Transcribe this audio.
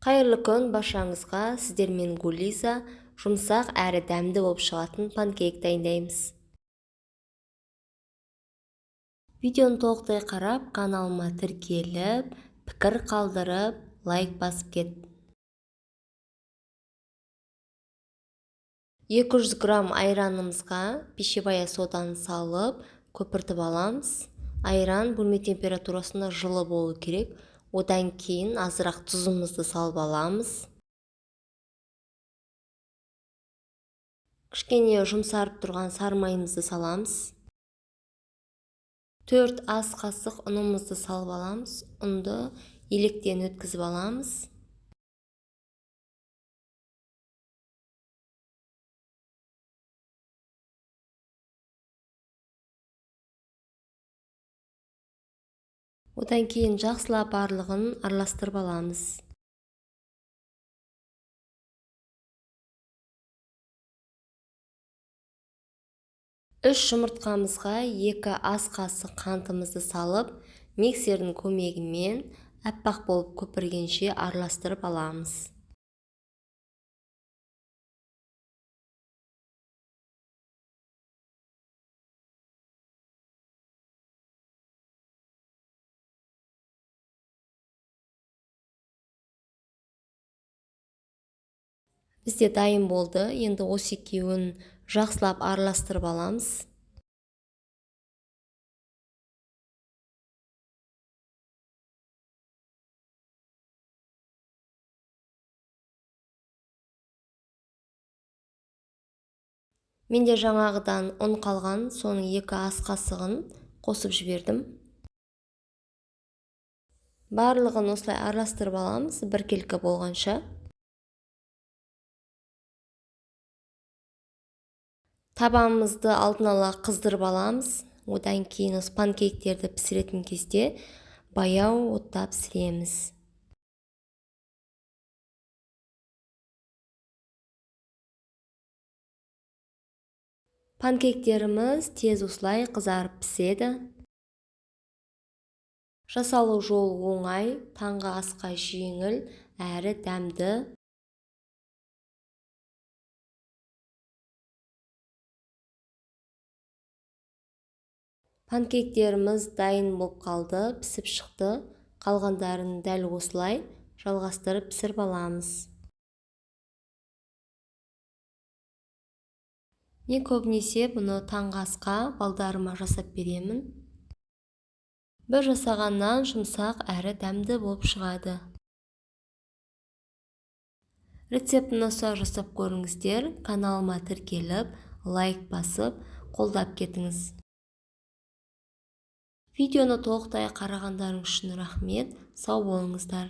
Қайырлы күн баршаңызға. Сіздермен Гулиза жұмсақ әрі дәмді болып шығатын панкейк дайындаймыз. Видеоны толықтай қарап, каналыма тіркеліп, пікір қалдырып, лайк басып кет. 200 грамм айранымызға пищевая соданы салып, көпіртіп аламыз. Айран бөлме температурасында жылы болу керек. Одан кейін азырақ тұзымызды салып аламыз. Кішкене жұмсарып тұрған сары майымызды саламыз. 4 ас қасық ұнымызды салып аламыз. Ұнды електен өткізіп аламыз. Одан кейін жақсылап барлығын араластырып аламыз. Үш жұмыртқамызға 2 ас қасық қантымызды салып, миксердің көмегімен аппақ болып көпіргенше араластырып аламыз. Бізде дайын болды. Енді осы екеуін жақсылап араластырып аламыз. Менде жаңағыдан ұн қалған, соның 2 ас қасығын қосып жібердім. Барлығын осылай араластырып аламыз, біркелкі болғанша. Табанымызды алдын ала қыздырып аламыз. Одан кейін осы панкейктерді пісіретін кезде баяу отта пісіреміз. Панкейктеріміз тез осылай қызарып піседі. Жасалу жолы оңай, таңғы асқа жеңіл әрі дәмді. Панкейктеріміз дайын болып қалды, пісіп шықты. Қалғандарын дәл осылай жалғастырып пісіріп аламыз. Мен көбінесе бұны таңғы асқа балдарыма жасап беремін. Бір жасағаннан жұмсақ әрі дәмді болып шығады. Рецептін осылай жасап көріңіздер. Каналыма тіркеліп, лайк басып, қолдап кетіңіз. Видеоны толықтай қарағандарың үшін рахмет. Сау болыңыздар.